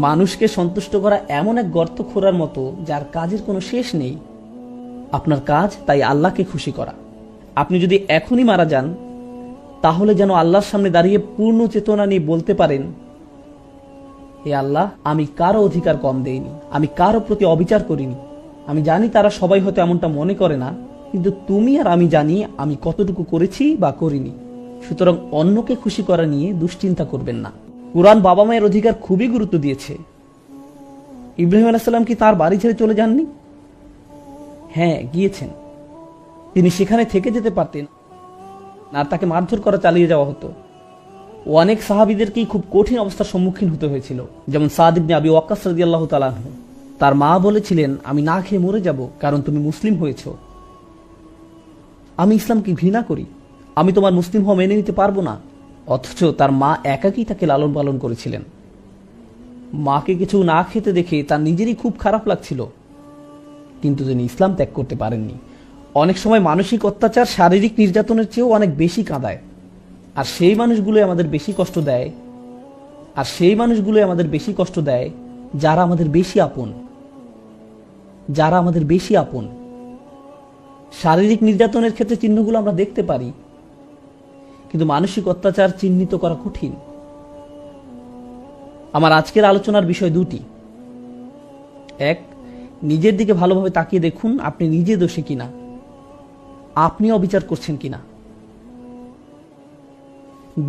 মানুষকে সন্তুষ্ট করা এমন এক গর্ত খোঁড়ার মতো যার কাজের কোনো শেষ নেই। আপনার কাজ তাই আল্লাহকে খুশি করা। আপনি যদি এখনই মারা যান, তাহলে যেন আল্লাহর সামনে দাঁড়িয়ে পূর্ণ চেতনা নিয়ে বলতে পারেন, হে আল্লাহ, আমি কারো অধিকার কম দেইনি, আমি কারো প্রতি অবিচার করিনি। আমি জানি তারা সবাই হয়তো এমনটা মনে করে না, কিন্তু তুমি আর আমি জানি আমি কতটুকু করেছি বা করিনি। সুতরাং অন্যকে খুশি করা নিয়ে দুশ্চিন্তা করবেন না। কুরআন বাবা মায়ের অধিকার খুবই গুরুত্ব দিয়েছে। ইব্রাহিম আলাইহিস সালাম কি তার বাড়ি ছেড়ে চলে যাননি? হ্যাঁ, গিয়েছেন। তিনি সেখানে থেকে যেতে পারতেন, আর তাকে মারধর করা চালিয়ে যাওয়া হতো। অনেক সাহাবীদেরকেই খুব কঠিন অবস্থার সম্মুখীন হতে হয়েছিল, যেমন সাদ ইবনে আবি ওয়াক্কাস রাদিয়াল্লাহু তাআলা আনহু। তার মা বলেছিলেন, আমি না খেয়ে মরে যাব, কারণ তুমি মুসলিম হয়েছো। আমি ইসলামকে ঘৃণা করি, আমি তোমার মুসলিম হওয়া মেনে নিতে পারবো না। অথচ তার মা একাকী তাকে লালন পালন করেছিলেন। মাকে কিছু না খেতে দেখে তার নিজেরই খুব খারাপ লাগছিল, কিন্তু তিনি ইসলাম ত্যাগ করতে পারেননি। অনেক সময় মানসিক অত্যাচার শারীরিক নির্যাতনের চেয়েও অনেক বেশি কাঁদায়, আর সেই মানুষগুলো আমাদের বেশি কষ্ট দেয় যারা আমাদের বেশি আপন। শারীরিক নির্যাতনের ক্ষেত্রে চিহ্নগুলো আমরা দেখতে পারি, কিন্তু মানসিক অত্যাচার চিহ্নিত করা কঠিন। আমার আজকের আলোচনার বিষয় দুটি। এক, নিজের দিকে ভালোভাবে তাকিয়ে দেখুন আপনি নিজে দোষী কিনা, আপনি অবিচার করছেন কিনা।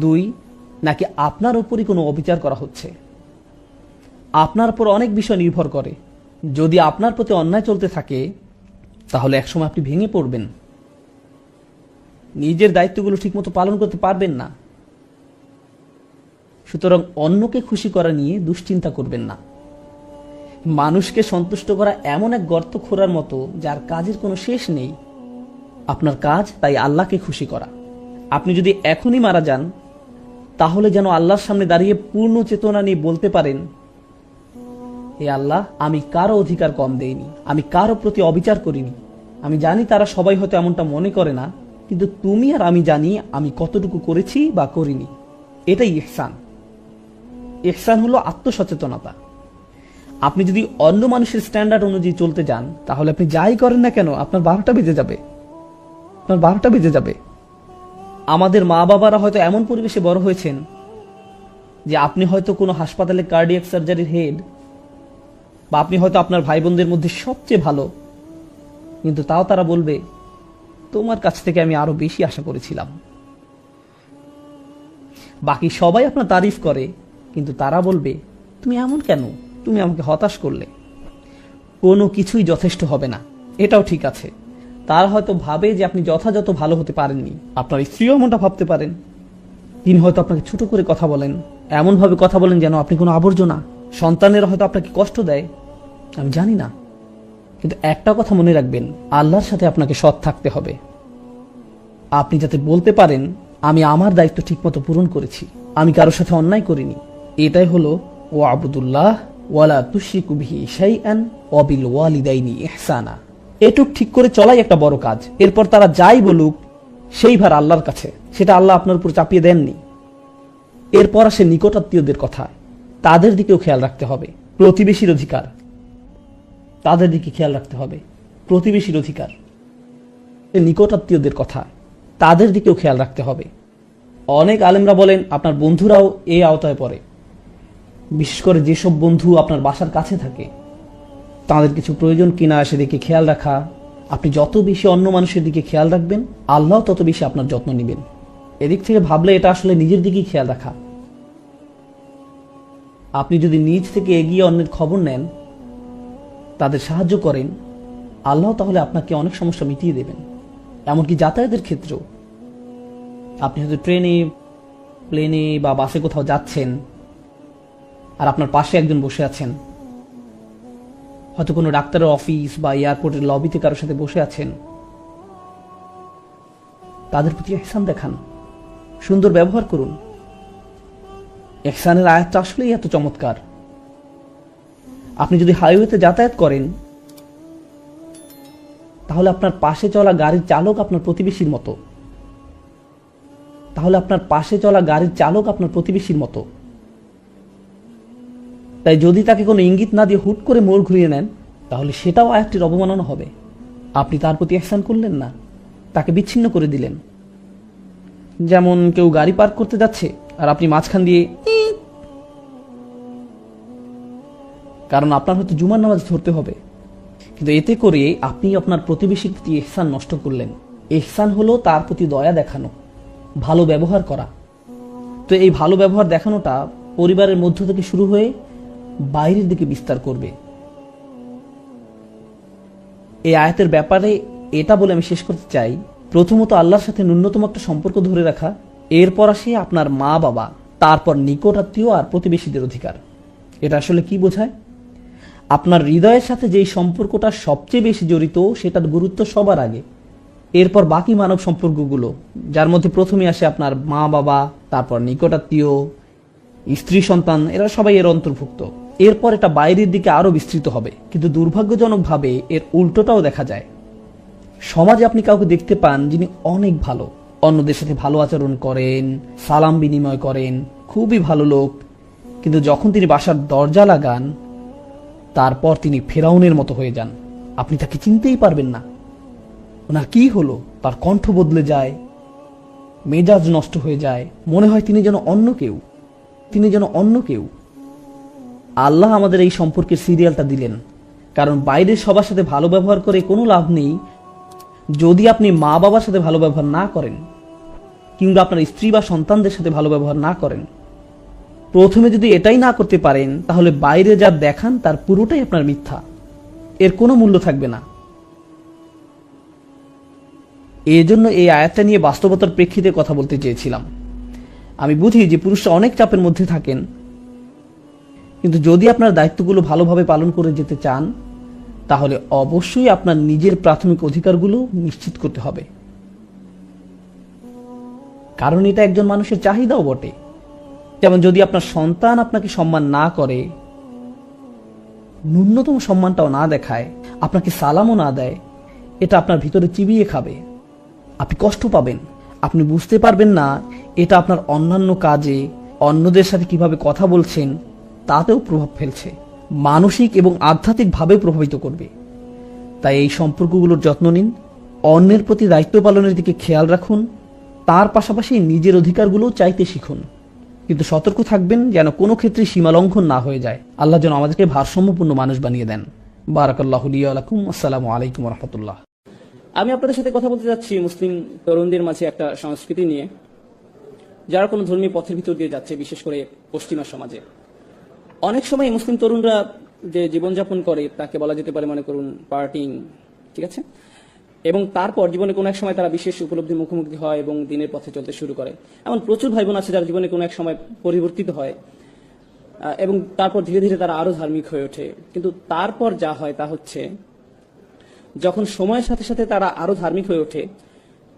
দুই, নাকি আপনার উপরই কোনো অবিচার করা হচ্ছে। আপনার উপর অনেক বিষয় নির্ভর করে। যদি আপনার প্রতি অন্যায় চলতে থাকে, তাহলে একসময় আপনি ভেঙে পড়বেন, নিজের দায়িত্বগুলো ঠিকমতো পালন করতে পারবেন না। সুতরাং অন্যকে খুশি করা নিয়ে দুশ্চিন্তা করবেন না। মানুষকে সন্তুষ্ট করা এমন এক গর্ত খোঁড়ার মতো যার কাজের কোনো শেষ নেই। আপনার কাজ তাই আল্লাহকে খুশি করা। আপনি যদি এখনই মারা যান, তাহলে যেন আল্লাহর সামনে দাঁড়িয়ে পূর্ণ চেতনা নিয়ে বলতে পারেন, হে আল্লাহ, আমি কারো অধিকার কম দেইনি, আমি কারো প্রতি অবিচার করিনি। আমি জানি তারা সবাই হয়তো এমনটা মনে করে না, কিন্তু তুমি আর আমি জানি আমি কতটুকু করেছি বা করিনি। এটাই ইহসান। ইহসান হলো আত্মসচেতনতা। আপনি যদি অন্য মানুষের স্ট্যান্ডার্ড অনুযায়ী চলতে যান, তাহলে আপনি যাই করেন না কেন আপনার 12টা বেজে যাবে। আমাদের মা বাবারা হয়তো এমন পরিবেশে বড় হয়েছেন যে আপনি হয়তো কোনো হাসপাতালে কার্ডিয়াক সার্জারির হেড, বা আপনি হয়তো আপনার ভাই বোনদের মধ্যে সবচেয়ে ভালো, কিন্তু তাও তারা বলবে, তোমার কাছ থেকে আমি আরো বেশি আশা করেছিলাম। বাকি সবাই আপনার তারিফ করে, কিন্তু তারা বলবে, তুমি এমন কেন, তুমি আমাকে হতাশ করলে। কোনো কিছুই যথেষ্ট হবে না, এটাও ঠিক আছে। তারা হয়তো ভাবে যে আপনি যথাযথ ভালো হতে পারেননি। আপনার স্ত্রীও এমনটা ভাবতে পারেন। তিনি হয়তো আপনাকে ছোট করে কথা বলেন, এমনভাবে কথা বলেন যেন আপনি কোনো আবর্জনা। সন্তানেরা হয়তো আপনাকে কষ্ট দেয়, আমি জানি না। কিন্তু একটা কথা মনে রাখবেন, আল্লাহর সাথে আপনাকে সৎ থাকতে হবে। আপনি যাতে বলতে পারেন, আমি আমার দায়িত্ব ঠিকমতো পূরণ করেছি, আমি কারোর সাথে অন্যায় করিনি। এটাই হলো ও আবুদুল্লাহ ওয়ালা তুশরিকু বিহি শাইআন ওয়া বিল ওয়ালিদাইনি ইহসানা। এটুক ঠিক করে চলাই একটা বড় কাজ। এরপর তারা যাই বলুক, সেই ভার আল্লাহর কাছে, সেটা আল্লাহ আপনার উপর চাপিয়ে দেননি। এরপর আসে নিকটাত্মীয়দের কথা, তাদের দিকেও খেয়াল রাখতে হবে। প্রতিবেশীর অধিকার, তাদের দিকে খেয়াল রাখতে হবে। প্রতিবেশীর অধিকার, নিকটাত্মীয়দের কথা, তাদের দিকেও খেয়াল রাখতে হবে। অনেক আলেমরা বলেন আপনার বন্ধুরাও এই আওতায় পড়ে। বিশেষ করে যেসব বন্ধু আপনার বাসার কাছে থাকে, তাদের কিছু প্রয়োজন কিনা সেদিকে খেয়াল রাখা। আপনি যত বেশি অন্য মানুষের দিকে খেয়াল রাখবেন, আল্লাহ তত বেশি আপনার যত্ন নেবেন। এদিক থেকে ভাবলে এটা আসলে নিজের দিকেই খেয়াল রাখা। আপনি যদি নিজ থেকে এগিয়ে অন্যের খবর নেন, তাদের সাহায্য করেন, আল্লাহ তাহলে আপনাকে অনেক সমস্যা মিটিয়ে দেবেন। এমনকি যাতায়াতের ক্ষেত্রেও। আপনি হয়তো ট্রেনে, প্লেনে বা বাসে কোথাও যাচ্ছেন, আর আপনার পাশে একজন বসে আছেন। হয়তো কোনো ডাক্তারের অফিস বা এয়ারপোর্টের লবিতে কারোর সাথে বসে আছেন। তাদের প্রতি ইহসান দেখান, সুন্দর ব্যবহার করুন। ইহসানের আয়াতটা আসলেই এত চমৎকার। আপনি যদি হাইওয়েতে যাতায়াত করেন, তাহলে আপনার পাশে চলা গাড়ির চালক আপনার প্রতিবেশীর মতো। তাই যদি তাকে কোনো ইঙ্গিত না দিয়ে হুট করে মোড় ঘুরিয়ে নেন, তাহলে সেটাও আয়াতটির অবমাননা হবে। আপনি তার প্রতি ইহসান করলেন না, তাকে বিচ্ছিন্ন করে দিলেন। যেমন কেউ গাড়ি পার্ক করতে যাচ্ছে আর আপনি মাঝখান দিয়ে, কারণ আপনার হয়তো জুমার নামাজ ধরতে হবে, কিন্তু এতে করে আপনি আপনার প্রতিবেশীর প্রতি ইহসান নষ্ট করলেন। ইহসান হলো তার প্রতি দয়া দেখানো, ভালো ব্যবহার করা। তো এই ভালো ব্যবহার দেখানোটা পরিবারের মধ্য থেকে শুরু হয়ে বাইরের দিকে বিস্তার করবে। এই আয়াতের ব্যাপারে এটা বলে আমি শেষ করতে চাই, প্রথমত আল্লাহর সাথে ন্যূনতম একটা সম্পর্ক ধরে রাখা, এরপর আসে আপনার মা বাবা, তারপর নিকট আত্মীয় আর প্রতিবেশীদের অধিকার। এটা আসলে কি বোঝায়? আপনার হৃদয়ের সাথে যেই সম্পর্কটা সবচেয়ে বেশি জড়িত সেটার গুরুত্ব সবার আগে, এরপর বাকি মানব সম্পর্কগুলো, যার মধ্যে প্রথমে আসে আপনার মা বাবা, তারপর নিকট আত্মীয়, স্ত্রী সন্তান, এরা সবাই এর অন্তর্ভুক্ত। এরপর এটা বাইরের দিকে আরো বিস্তৃত হবে। কিন্তু দুর্ভাগ্যজনকভাবে এর উল্টোটাও দেখা যায়। সমাজে আপনি কাউকে দেখতে পান যিনি অনেক ভালো, অন্যদের সাথে ভালো আচরণ করেন, সালাম বিনিময় করেন, খুবই ভালো লোক, কিন্তু যখন তিনি বাসার দরজা লাগান, তারপর তিনি ফেরাউনের মতো হয়ে যান। আপনি তাকে চিনতেই পারবেন না। ওনার কি হলো? তার কণ্ঠ বদলে যায়, মেজাজ নষ্ট হয়ে যায়, মনে হয় তিনি যেন অন্য কেউ। আল্লাহ আমাদের এই সম্পর্কের সিরিয়ালটা দিলেন, কারণ বাইরের সবার সাথে ভালো ব্যবহার করে কোনো লাভ নেই যদি আপনি মা বাবার সাথে ভালো ব্যবহার না করেন, কিংবা আপনার স্ত্রী বা সন্তানদের সাথে ভালো ব্যবহার না করেন। প্রথমে যদি এটাই না করতে পারেন, তাহলে বাইরে যা দেখান তার পুরোটাই আপনার মিথ্যা, এর কোনো মূল্য থাকবে না। এজন্য এই আয়াতটা নিয়ে বাস্তবতার প্রেক্ষিতে কথা বলতে চেয়েছিলাম। আমি বুঝি যে পুরুষরা অনেক চাপের মধ্যে থাকেন, কিন্তু যদি আপনার দায়িত্বগুলো ভালোভাবে পালন করে যেতে চান, তাহলে অবশ্যই আপনার নিজের প্রাথমিক অধিকারগুলো নিশ্চিত করতে হবে, কারণ এটা একজন মানুষের চাহিদাও বটে। যেমন যদি আপনার সন্তান আপনাকে সম্মান না করে, ন্যূনতম সম্মানটাও না দেখায়, আপনাকে সালামও না দেয়, এটা আপনার ভিতরে চিবিয়ে খাবে। আপনি কষ্ট পাবেন, আপনি বুঝতে পারবেন না এটা আপনার অন্যান্য কাজে, অন্যদের সাথে কিভাবে কথা বলছেন তাতেও প্রভাব ফেলছে, মানসিক এবং আধ্যাত্মিকভাবে প্রভাবিত করবে। তাই এই সম্পর্কগুলোর যত্ন নিন, অন্যের প্রতি দায়িত্ব পালনের দিকে খেয়াল রাখুন, তার পাশাপাশি নিজের অধিকারগুলো চাইতে শিখুন, কিন্তু সতর্ক থাকবেন যেন কোনো ক্ষেত্রে সীমা লঙ্ঘন না হয়ে যায়। আল্লাহ যেন আমাদেরকে ভারসাম্যপূর্ণ মানুষ বানিয়ে দেন। বারাকাল্লাহু লি ওয়া লাকুম। আসসালামু আলাইকুম ওয়া রাহমাতুল্লাহ। আমি আপনাদের সাথে কথা বলতে যাচ্ছি মুসলিম তরুণদের মাঝে একটা সংস্কৃতি নিয়ে, যারা কোনো ধর্মীয় পথের ভিতর দিয়ে যাচ্ছে, বিশেষ করে পশ্চিমা সমাজে। অনেক সময় মুসলিম তরুণরা যে জীবনযাপন করে তাকে বলা যেতে পারে, মনে করুন, পার্টিং, ঠিক আছে? এবং তারপর জীবনে কোনো এক সময় তারা বিশেষ উপলব্ধির মুখোমুখি হয় এবং দিনের পথে চলতে শুরু করে। এমন প্রচুর ভাই বোন আছে যারা জীবনে কোনো এক সময় পরিবর্তিত হয় এবং তারপর ধীরে ধীরে তারা আরো ধার্মিক হয়ে ওঠে। কিন্তু তারপর যা হয় তা হচ্ছে, যখন সময়ের সাথে সাথে তারা আরো ধার্মিক হয়ে ওঠে,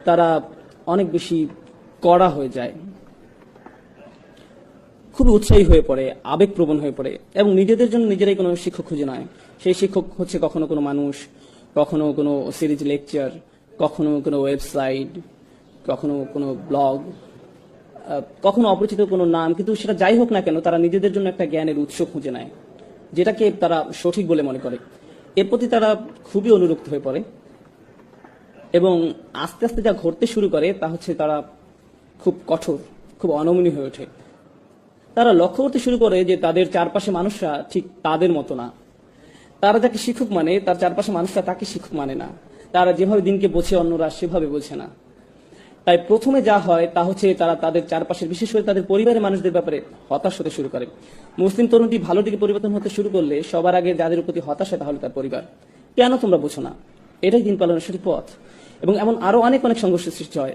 তারা অনেক বেশি কড়া হয়ে যায়, খুব উৎসাহী হয়ে পড়ে, আবেগপ্রবণ হয়ে পড়ে এবং নিজেদের জন্য নিজেরাই কোনো শিক্ষক খুঁজে নেয়। সেই শিক্ষক হচ্ছে কখনো কোনো মানুষ, কখনো কোনো সিরিজ লেকচার, কখনো কোনো ওয়েবসাইট, কখনো কোনো ব্লগ, কখনো অপরিচিত কোনো নাম। কিন্তু সেটা যাই হোক না কেন, তারা নিজেদের জন্য একটা জ্ঞানের উৎস খুঁজে নেয়, যেটাকে তারা সঠিক বলে মনে করে। এর প্রতি তারা খুবই অনুরক্ত হয়ে পড়ে এবং আস্তে আস্তে যা ঘটতে শুরু করে তা হচ্ছে তারা খুব কঠোর, খুব অনমনীয় হয়ে ওঠে। তারা লক্ষ্য করতে শুরু করে যে তাদের চারপাশে মানুষরা ঠিক তাদের মতো না। তারা যাকে শিক্ষক মানে, তার চারপাশে মানুষরা তাকে শিক্ষক মানে না। তারা যেভাবে দিনকে বোঝে, অন্যরা সেভাবে বোঝে না। তাই প্রথমে যা হয় তা হচ্ছে তারা তাদের চারপাশের, বিশেষ করে তাদের পরিবারের মানুষদের ব্যাপারে হতাশ হতে শুরু করে। মুসলিম তরুণটি ভালো দিকে পরিবর্তন হতে শুরু করলে সবার আগে যাদের প্রতি হতাশ হয় তাহলে তার পরিবার। কেন তোমরা বোঝো না? এটাই দিন পালনের সঠিক পথ। এবং এমন আরো অনেক অনেক সংঘর্ষের সৃষ্টি হয়।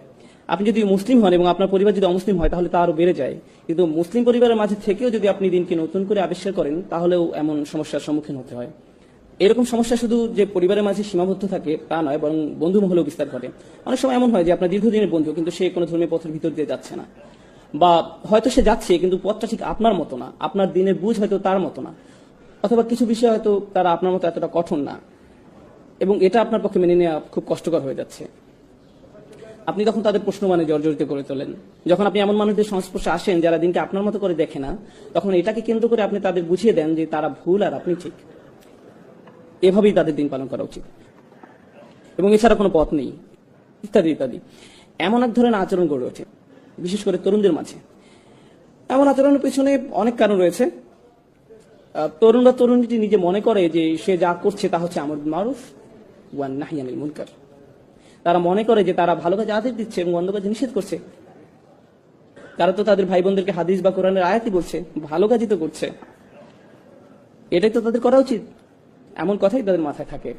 আপনি যদি মুসলিম হন এবং আপনার পরিবার যদি অমুসলিম হয় তাহলে তা আরো বেড়ে যায়। কিন্তু মুসলিম পরিবারের মাঝে থেকেও যদি আপনি দিনকে নতুন করে আবিষ্কার করেন, তাহলেও এমন সমস্যার সম্মুখীন হতে হয়। এরকম সমস্যা শুধু যে পরিবারের মাঝে সীমাবদ্ধ থাকে তা নয়, বরং বন্ধু মহলেও বিস্তার ঘটে। অনেক সময় এমন হয় যে আপনার দীর্ঘদিনের বন্ধু, কিন্তু সে কোনো ধর্মীয় পথের ভিতর দিয়ে যাচ্ছে না, বা হয়তো সে যাচ্ছে কিন্তু পথটা ঠিক আপনার মতো না, আপনার দিনের বুঝ হয়তো তার মতো না, অথবা কিছু বিষয় হয়তো তারা আপনার মতো এতটা কঠোর না, এবং এটা আপনার পক্ষে মেনে নেওয়া খুব কষ্টকর হয়ে যাচ্ছে। আপনি তখন তাদের প্রশ্ন মানে জর্জরিত করে তোলেন। যখন আপনি এমন মানুষদের সংস্পর্শে আসেন যারা দিনকে আপনার মতো করে দেখে না, তখন এটাকে কেন্দ্র করে আপনি তাদের বুঝিয়ে দেন যে তারা ভুল আর আপনি ঠিক। এভাবেই তাদের দিন পালন করা উচিত এবং এছাড়া কোনো পথ নেই, ইত্যাদি ইত্যাদি। এমন এক ধরনের আচরণ গড়ে ওঠে বিশেষ করে তরুণদের মাঝে। এমন আচরণের পেছনে অনেক কারণ রয়েছে। তরুণ বা তরুণীটি নিজে মনে করে যে সে যা করছে তা হচ্ছে আমর বিল মারুফ ওয়ান নাহই আনিল মুনকার। তারা মনে করে যে তারা ভালো কাজে আদেশ দিচ্ছে এবং মন্দ কাজে নিষেধ করছে। তারা তো তাদের ভাই বোনদেরকে হাদিস বা কোরআনের আয়াতই বলছে, ভালো কাজই তো করছে, এটাই তো তাদের করা উচিত, এমন কথাই তাদের মাথায় থাকে।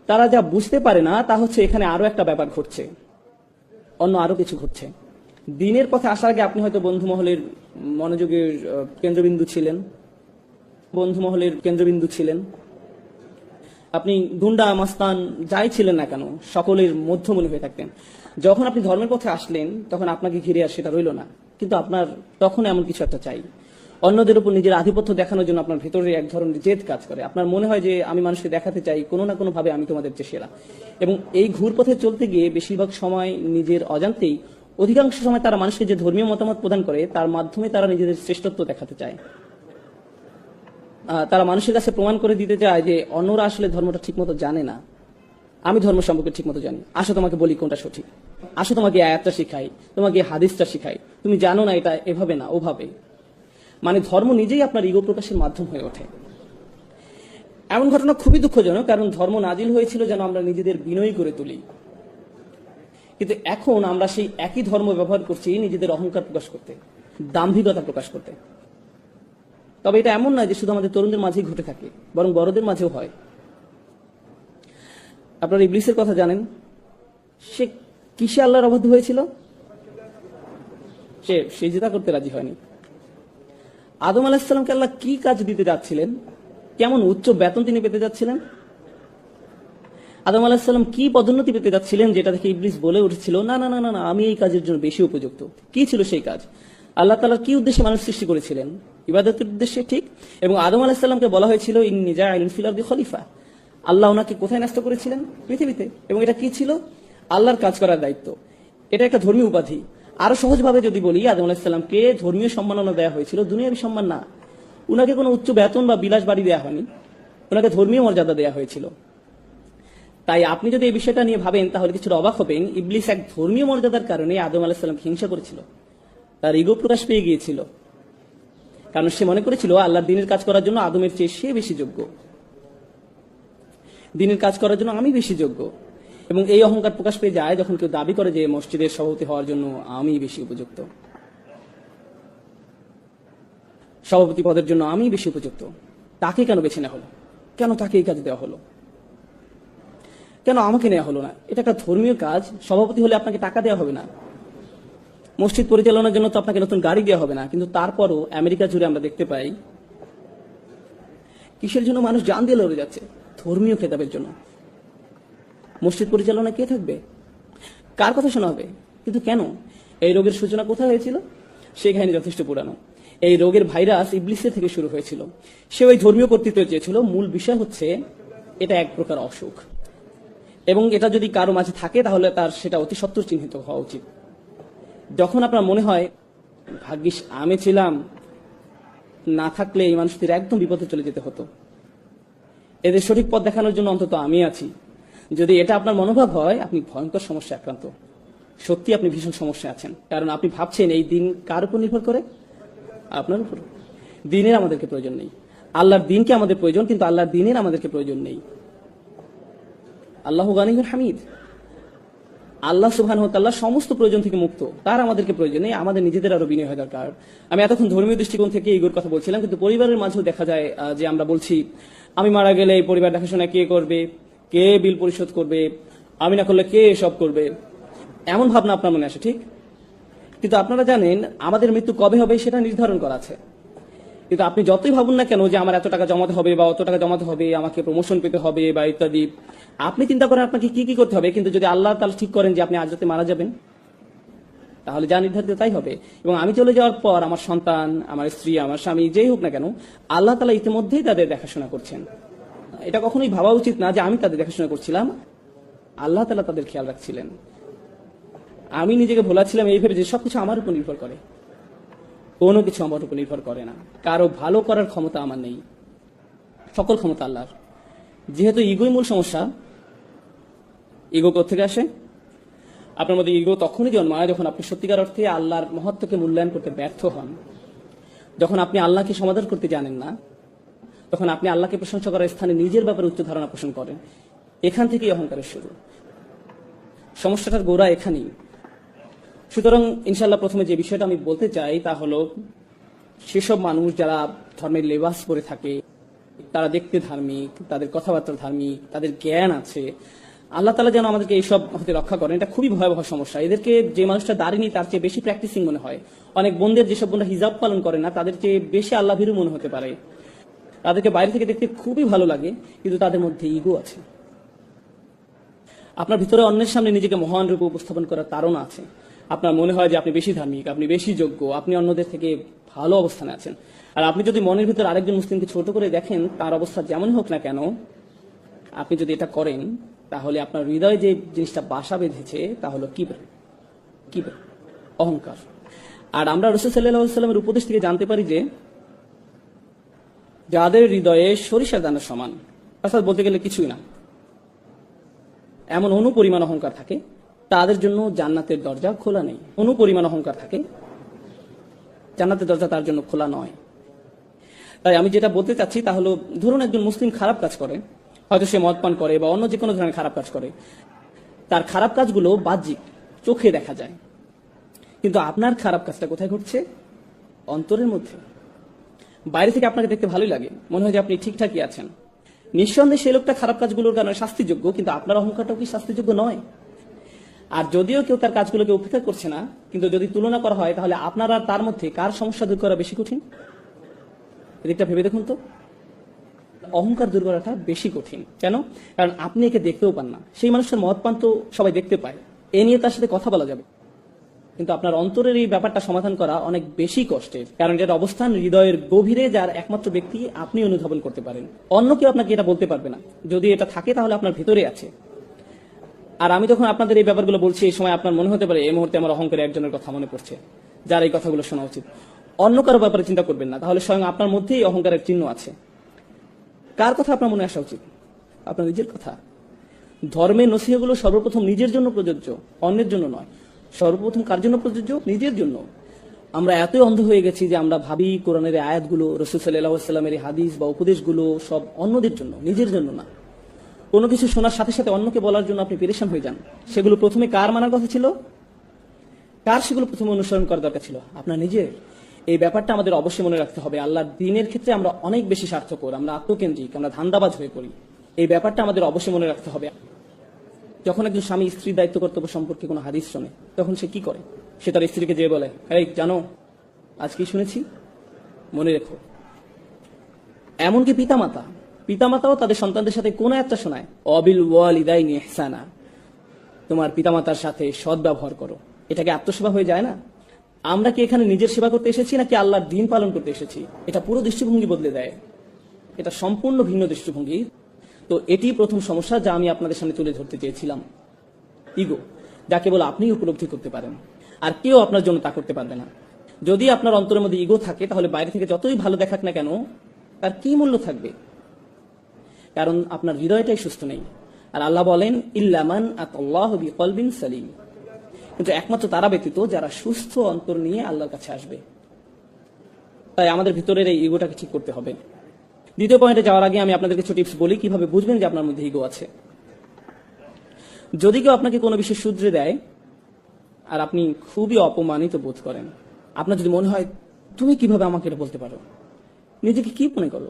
তারা যা বুঝতে পারে না তা হচ্ছে এখানে আরো একটা ব্যাপার ঘটছে, অন্য আরো কিছু ঘটছে। দিনের পথে আসার আগে আপনি হয়তো বন্ধু মহলের মনোযোগের কেন্দ্রবিন্দু ছিলেন, আপনি গুন্ডা মাস্তান যাই ছিলেন না কেন সকলের মধ্যমণি হয়ে থাকতেন। যখন আপনি ধর্মের পথে আসলেন তখন আপনাকে ঘিরে আর সেটা রইল না, কিন্তু আপনার তখন এমন কিছু একটা চাই। অন্যদের উপর নিজের আধিপত্য দেখানোর জন্য আপনার ভেতরে এক ধরনের জেদ কাজ করে। আপনার মনে হয় যে আমি মানুষকে দেখাতে চাই কোনো না কোনো ভাবে আমি তোমাদের চেয়ে সেরা। এবং এই ঘুরপথে চলতে গিয়ে বেশিরভাগ সময় নিজের অজান্তেই, অধিকাংশ সময় তারা মানুষকে যে ধর্মীয় মতামত প্রদান করে তার মাধ্যমে তারা নিজেদের শ্রেষ্ঠত্ব দেখাতে চায়। তারা মানুষের কাছে প্রমাণ করে দিতে চায় যে অন্যরা আসলে ধর্মটা ঠিক মতো জানে না, আমি ধর্ম সম্পর্কে ঠিক মতো জানি, আসো তোমাকে বলি কোনটা সঠিক, আসো তোমাকে আয়াতটা শিখাই, তোমাকে হাদিসটা শিখাই, তুমি জানো না এটা এভাবে না ওভাবে। মানে ধর্ম নিজেই আপনার ইগো প্রকাশের মাধ্যম হয়ে ওঠে। এমন ঘটনা খুবই দুঃখজনক, কারণ ধর্ম নাজিল হয়েছিল যেন আমরা নিজেদের বিনয়ী করে তুলি, কিন্তু এখন আমরা সেই একই ধর্ম ব্যবহার করছি নিজেদের অহংকার প্রকাশ করতে, দাম্ভিকতা প্রকাশ করতে। তবে এটা এমন নয় যে শুধু আমাদের তরুণদের মাঝেই ঘটে থাকে, বরং বড়দের মাঝেও হয়। আপনারা ইবলিসের কথা জানেন, সে কিসে আল্লাহর অবাধ্য হয়েছিল? সে সিজদা করতে রাজি হয়নি। আদম আলাইহিস সালামকে আল্লাহ কি কাজ দিতে যাচ্ছিলেন, কেমন উচ্চ বেতন তিনি পেতে যাচ্ছিলেন, আদম আলাইহিস সালাম কি পদোন্নতি পেতে যাচ্ছিলেন, যেটা দেখে ইবলিস বলে উঠেছিল না না না না না আমি এই কাজের জন্য বেশি উপযুক্ত। কি ছিল সেই কাজ? আল্লাহ তাআলা কি উদ্দেশ্যে মানুষ সৃষ্টি করেছিলেন? ইবাদতের উদ্দেশ্যে, ঠিক। এবং আদম আলাইহিস সালামকে বলা হয়েছিল ইন্নী জাইলুন ফিল আরদি খলিফা। আল্লাহ ওনাকে কোথায় ন্যস্ত করেছিলেন? পৃথিবীতে। এবং এটা কি ছিল? আল্লাহর কাজ করার দায়িত্ব। এটা একটা ধর্মীয় উপাধি। আরো সহজভাবে যদি বলি, আদম আলাইহিস সালামকে ধর্মীয় সম্মাননা দেওয়া হয়েছিল, দুনিয়াবী সম্মান না। উনাকে কোনো উচ্চ বেতন বা বিলাস বাড়ি দেওয়া হয়নি, ওনাকে ধর্মীয় মর্যাদা দেওয়া হয়েছিল। তাই আপনি যদি এই বিষয়টা নিয়ে ভাবেন তাহলে কিছুটা অবাক হবেন। ইবলিস এক ধর্মীয় মর্যাদার কারণে আদম আলাইহিস সালামকে হিংসা করেছিল, তার ইগো প্রকাশ পেয়ে গিয়েছিল, কারণ সে মনে করেছিল আল্লাহর দ্বীনের কাজ করার জন্য আদমের চেয়ে সে বেশি যোগ্য, দ্বীনের কাজ করার জন্য আমি বেশি যোগ্য। এবং এই অহংকার প্রকাশ পেয়ে যায় যখন কেউ দাবি করে যে মসজিদের সভাপতি হওয়ার জন্য আমি বেশি উপযুক্ত, সভাপতি পদের জন্য আমি বেশি উপযুক্ত। তাকে কেন বেছে নেওয়া হলো? কেন তাকে এই কাজ দেওয়া হলো? কেন আমাকে নেওয়া হলো না? এটা একটা ধর্মীয় কাজ। সভাপতি হলে আপনাকে টাকা দেওয়া হবে না, মসজিদ পরিচালনার জন্য তো আপনাকে নতুন গাড়ি দেওয়া হবে না, কিন্তু তারপরও আমেরিকা জুড়ে আমরা দেখতে পাই কিসের জন্য মানুষ জান দিয়ে লড়ে যাচ্ছে? ধর্মীয় খেতাবের জন্য। মসজিদ পরিচালনা কে থাকবে? কার কথা শোনা হবে? কিন্তু কেন? এই রোগের সূচনা কোথায় হয়েছিল? সেই কাহিনী যথেষ্ট পুরানো। এই রোগের ভাইরাস ইবলিসের থেকে শুরু হয়েছিল। সে ওই ধর্মীয় কর্তৃত্ব চেয়েছিল। মূল বিষয় হচ্ছে এটা এক প্রকার অসুখ, এবং এটা যদি কারো মাঝে থাকে তাহলে তার সেটা অতি সত্বর চিহ্নিত হওয়া উচিত। যখন আপনার মনে হয় ভাগ্যিস আমি ছিলাম, না থাকলে এই মানুষদের একদম বিপদে চলে যেতে হতো, এদের সঠিক পথ দেখানোর জন্য অন্তত আমি আছি, যদি এটা আপনার মনোভাব হয়, আপনি ভয়ঙ্কর সমস্যা আক্রান্ত। সত্যি আপনি ভীষণ সমস্যায় আছেন, কারণ আপনি ভাবছেন এই দিন কার উপর নির্ভর করে? আপনার উপর। দিনের আমাদেরকে প্রয়োজন নেই। আল্লাহর দিনকে আমাদের প্রয়োজন, কিন্তু আল্লাহর দিনের আমাদেরকে প্রয়োজন নেই। আল্লাহু গানিয়ুন হামিদ। আল্লাহ সুবহানাহু ওয়া তাআলা সমস্ত প্রয়োজন থেকে মুক্ত, তার আমাদেরকে প্রয়োজন নেই। আমাদের নিজেদের আরো বিনয় হওয়া দরকার। আমি এতক্ষণ ধর্মীয় দৃষ্টিকোণ থেকে ইগোর কথা বলছিলাম, কিন্তু পরিবারের মাঝেও দেখা যায় যে আমরা বলছি আমি মারা গেলে এই পরিবার দেখাশোনা কে করবে, কে বিল পরিশোধ করবে, আমি না করলে কে এসব করবে, এমন ভাবনা আপনার মনে আসে, ঠিক। কিন্তু আপনারা জানেন আমাদের মৃত্যু কবে হবে সেটা নির্ধারণ করা আছে। কিন্তু আপনি যতই ভাবুন না কেন যে আমার এত টাকা জমাতে হবে বা অত টাকা জমাতে হবে, আমাকে প্রমোশন পেতে হবে বা ইত্যাদি, আপনি চিন্তা করেন আপনাকে কি কি করতে হবে, কিন্তু যদি আল্লাহ তাআলা ঠিক করেন যে আপনি আজ রাতে মারা যাবেন, তাহলে যা নির্ধারিত তাই হবে। এবং আমি চলে যাওয়ার পর আমার সন্তান, আমার স্ত্রী, আমার স্বামী, যেই হোক না কেন, আল্লাহ তাআলা ইতিমধ্যেই তাদের দেখাশোনা করছেন। এটা কখনোই ভাবা উচিত না যে আমি তাদের দেখাশোনা করছিলাম, আল্লাহ তাআলা তাদের খেয়াল রাখছিলেন। আমি নিজেকে ভোলাচ্ছিলাম এই ভেবে যে সবকিছু আমার উপর নির্ভর করে, কোনো কিছু আমার উপর নির্ভর করে না, কারো ভালো করার ক্ষমতা আমার নেই, সকল ক্ষমতা আল্লাহর। যেহেতু ইগোই মূল সমস্যা, ইগো কোত্থেকে আসে? আপনার মধ্যে ইগো তখনই জন্মায় যখন আপনি সত্যিকার অর্থে আল্লাহর মহত্বকে মূল্যায়ন করতে ব্যর্থ হন, যখন আপনি আল্লাহকে সমাদর করতে জানেন না, তখন আপনি আল্লাহকে প্রশংসা করার স্থানে নিজের ব্যাপারে উচ্চ ধারণা পোষণ করেন। এখান থেকেই অহংকারের শুরু। সমস্যাটার গোড়া এখানেই। সুতরাং ইনশাআল্লাহ প্রথমে যে বিষয়টা আমি বলতে চাই তা হলো, সেসব মানুষ যারা ধর্মের লেবাস পরে থাকে, তারা দেখতে ধার্মিক, তাদের কথাবার্তা ধার্মিক, তাদের জ্ঞান আছে, আল্লাহ তাআলা যেন আমাদেরকে এইসব হতে রক্ষা করেন। এটা খুবই ভয়াবহ সমস্যা। এদেরকে যে মানুষটা দাঁড়িয়ে তার চেয়ে বেশি প্র্যাকটিসিং মনে হয়। অনেক বোনদের, যেসব বোনরা হিজাব পালন করে না, তাদের চেয়ে বেশি আল্লাহ ভীরু মনে হতে পারে। তাদেরকে বাইরে থেকে দেখতে খুবই ভালো লাগে, কিন্তু তাদের মধ্যে ইগো আছে। আপনার ভিতরে অন্যের সামনে নিজেকে মহান রূপে উপস্থাপন করার তাড়না আছে। আপনার মনে হয় যে আপনি বেশি ধার্মিক, আপনি বেশি যোগ্য, আপনি অন্যদের থেকে ভালো অবস্থানে আছেন। আর আপনি যদি মনের ভিতরে আরেকজন মুসলিমকে ছোট করে দেখেন, তার অবস্থা যেমনই হোক না কেন, আপনি যদি এটা করেন, তাহলে আপনার হৃদয়ে যে জিনিসটা বাসা বেঁধেছে তা হলো কিবর, অহংকার। আর আমরা রাসূল সাল্লাল্লাহু আলাইহি ওয়াসাল্লামের উপদেশ থেকে জানতে পারি যে যাদের হৃদয়ে সরিষার দানার সমান, অর্থাৎ বলতে গেলে কিছুই না, এমন অনুপরিমাণ অহংকার থাকে, তাদের জন্য জান্নাতের দরজা খোলা নেই। অনুপরিমাণ অহংকার থাকে, জান্নাতের দরজা তার জন্য খোলা নয়। তাই আমি যেটা বলতে চাচ্ছি তা হলো, ধরুন একজন মুসলিম খারাপ কাজ করে, হয়তো সে মদ পান করে বা অন্য যে কোনো ধরনের খারাপ কাজ করে, তার খারাপ কাজগুলো বাহ্যিক, চোখে দেখা যায়, কিন্তু আপনার খারাপ কাজটা কোথায় ঘটছে? অন্তরের মধ্যে। বাইরে থেকে আপনাকে দেখতে ভালোই লাগে, মনে হয় যে আপনি ঠিকঠাকই আছেন। নিঃসন্দেহে সেই লোকটা খারাপ কাজগুলোর কারণে শাস্তিযোগ্য, কিন্তু আপনার অহংকারটাও কি শাস্তিযোগ্য নয়? আর যদিও কেউ তার কাজগুলোকে উপেক্ষা করছে না, কিন্তু যদি তুলনা করা হয়, তাহলে আপনার আর তার মধ্যে কার সমস্যা দূর করা বেশি কঠিন? এদিকটা ভেবে দেখুন তো। অহংকার দূর করাটা বেশি কঠিন। কেন? কারণ আপনি একে দেখতেও পান না। সেই মানুষের মদ পান তো সবাই দেখতে পায়, এ নিয়ে তার সাথে কথা বলা যাবে, কিন্তু আপনার অন্তরের এই ব্যাপারটা সমাধান করা অনেক বেশি কষ্টের। কারণ এটার অবস্থান হৃদয়ের গভীরে, যার একমাত্র ব্যক্তি আপনি অনুধাবন করতে পারেন। অন্য কেউ আপনাকে এটা বলতে পারবে না। যদি এটা থাকে তাহলে আপনার ভেতরে আছে। আর আমি যখন আপনাদের এই ব্যাপারগুলো বলছি, এই সময় আপনার মনে হতে পারে এই মুহূর্তে আমার অহংকারে একজনের কথা মনে পড়ছে, যার এই কথাগুলো শোনা উচিত। অন্য কারো ব্যাপারে চিন্তা করবেন না, তাহলে স্বয়ং আপনার মধ্যেই অহংকারের চিহ্ন আছে। কার কথা আপনার মনে আসা উচিত? আপনার নিজের কথা। ধর্মের নসিহতগুলো সর্বপ্রথম নিজের জন্য প্রযোজ্য, অন্যের জন্য নয়। সর্বপ্রথম কার জন্য প্রযোজ্য? নিজের জন্য। আমরা এতই অন্ধ হয়ে গেছি যে আমরা ভাবি কোরআনের এই আয়াতগুলো, রাসূল সাল্লাল্লাহু আলাইহি ওয়াসাল্লামের এই হাদিস বা উপদেশগুলো সব অন্যদের জন্য, নিজের জন্য না। কোনো কিছু শোনার সাথে সাথে অন্যকে বলার জন্য আপনি পেরেশান হয়ে যান। সেগুলো প্রথমে কার মানার কথা ছিল? কার সেগুলো প্রথমে অনুসরণ করার দরকার ছিল? আপনার নিজের। এই ব্যাপারটা আমাদের অবশ্যই মনে রাখতে হবে। আল্লাহর দ্বীনের ক্ষেত্রে আমরা অনেক বেশি স্বার্থপর, আমরা আত্মকেন্দ্রিক, আমরা ধান্দাবাজ হয়ে পড়ি। এই ব্যাপারটা আমাদের অবশ্যই মনে রাখতে হবে। যখন একজন স্বামী স্ত্রীর দায়িত্ব কর্তব্য সম্পর্কে কোনো হাদিস শোনে, তখন সে কি করে? সে তার স্ত্রীকে যেয়ে বলে, এই জানো আজ কি শুনেছি, মনে রেখো। এমনকি পিতামাতাও তাদের সন্তানদের সাথে কোন একটা শোনায়, অবিল ওয়ালিদাইনি ইহসানা, তোমার পিতামাতার সাথে সৎ ব্যবহার করো। এটাকে আত্মসেবা হয়ে যায় না? আমরা কি এখানে নিজের সেবা করতে এসেছি নাকি আল্লাহর দ্বীন পালন করতে এসেছি? এটা পুরো দৃষ্টিভঙ্গি বদলে দেয়। এটা সম্পূর্ণ ভিন্ন দৃষ্টিভঙ্গি। তো এটি প্রথম সমস্যা যা আমি আপনাদের সামনে তুলে ধরতে চেয়েছিলাম। ইগো, যা কেবল আপনি উপলব্ধি করতে পারেন, আর কেউ আপনার জন্য তা করতে পারবে না। যদি আপনার অন্তরের মধ্যে ইগো থাকে, তাহলে বাইরে থেকে যতই ভালো দেখাক না কেন, তার কি মূল্য থাকবে? কারণ আপনার হৃদয়টাই সুস্থ নেই। আর আল্লাহ বলেন, ইল্লামান আতাল্লাহু বিকলবিন সালিম, কিন্তু একমাত্র তারা ব্যতীত যারা সুস্থ অন্তর নিয়ে আল্লাহর কাছে আসবে। তাই আমাদের ভিতরের এই ইগোটাকে ঠিক করতে হবে। দ্বিতীয় পয়েন্টে যাওয়ার আগে আমি আপনাদের কিছু টিপস বলি কিভাবে বুঝবেন যে আপনার মধ্যে ইগো আছে। যদি কেউ আপনাকে কোনো বিষয় শুধরে দেয় আর আপনি খুবই অপমানিত বোধ করেন, আপনার যদি মনে হয় তুমি কিভাবে আমাকে এটা বলতে পারো, নিজেকে কি মনে করো,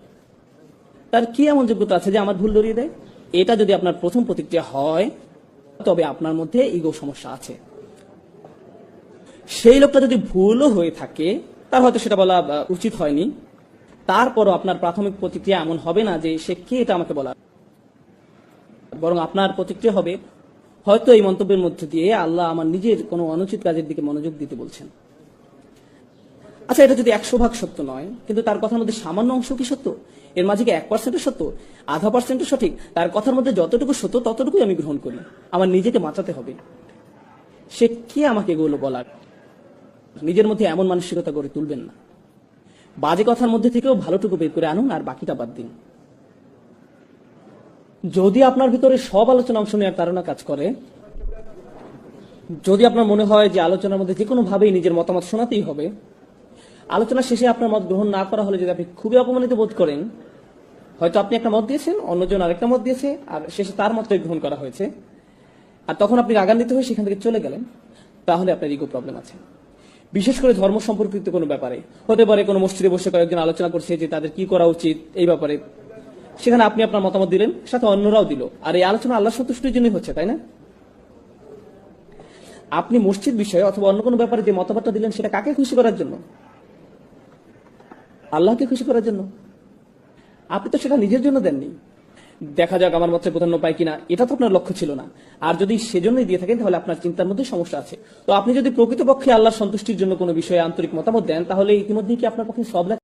তার কি এমন যোগ্যতা আছে যে আমার ভুল ধরিয়ে দেয়? এটা যদি আপনার প্রথম প্রতিক্রিয়া হয়, তবে আপনার মধ্যে ইগো সমস্যা আছে। সেই লোকটা যদি ভুলও হয়ে থাকে, তার হয়তো সেটা বলা উচিত হয়নি, তারপরও আপনার প্রাথমিক প্রতিক্রিয়া এমন হবে না যে সে কে এটা আমাকে বলা, বরং আপনার প্রতিক্রিয়া হবে, হয়তো এই মন্তব্যের মধ্যে দিয়ে আল্লাহ আমার নিজের কোনো অনুচিত কাজের দিকে মনোযোগ দিতে বলছেন। আচ্ছা, এটা যদি 100% সত্য নয়, কিন্তু তার কথার মধ্যে সামান্য অংশ কি সত্য? এর মাঝে কি 1% সত্য, 0.5% সঠিক? তার কথার মধ্যে যতটুকু সত্য ততটুকুই আমি গ্রহণ করি। আমার নিজেকে বাঁচাতে হবে। সে কে আমাকে এগুলো বলার? নিজের মধ্যে এমন মানসিকতা গড়ে তুলবেন না। বাজে কথার মধ্যে থেকেও ভালোটুকু বের করে আনুন, আর বাকিটা বাদ দিন। যদি আপনার ভিতরে সব আলোচনা অংশ নেওয়ার তাড়না কাজ করে, যদি আপনার মনে হয় যে আলোচনার মধ্যে যে কোনো ভাবেই নিজের মতামত শোনাতেই হবে, আলোচনা শেষে আপনার মত গ্রহণ না করা হলে যদি আপনি খুবই অপমানিত বোধ করেন, হয়তো আপনি একটা মত দিয়েছেন, অন্যজন আরেকটা মত দিয়েছে, আর শেষে তার মতটাই গ্রহণ করা হয়েছে, আর তখন আপনি রাগান্বিত হয়ে সেখান থেকে চলে গেলেন, তাহলে আপনার ইগো প্রবলেম আছে। বিশেষ করে ধর্ম সম্পর্কিত কোনো ব্যাপারে হতে পারে, কোনো মসজিদে বসে কয়েকজন আলোচনা করছে যে তাদের কি করা উচিত এই ব্যাপারে, সেখানে আপনি আপনার মতামত দিলেন, সাথে অন্যরাও দিল, আর এই আলোচনা আল্লাহ সন্তুষ্টির জন্যই হচ্ছে, তাই না? আপনি মসজিদ বিষয়ে অথবা অন্য কোনো ব্যাপারে যে মতামতটা দিলেন, সেটা কাকে খুশি করার জন্য? আল্লাহকে খুশি করার জন্য। আপনি তো সেটা নিজের জন্য দেননি। দেখা যাক আমার মতে প্রাধান্য পায় কিনা, এটা তো আপনার লক্ষ্য ছিল না। আর যদি সেজন্যই দিয়ে থাকেন, তাহলে আপনার চিন্তার মধ্যে সমস্যা আছে। তো আপনি যদি প্রকৃতপক্ষে আল্লাহর সন্তুষ্টির জন্য কোনো বিষয়ে আন্তরিক মতামত দেন, তাহলে ইতিমধ্যেই কি আপনার পক্ষে সব লেখা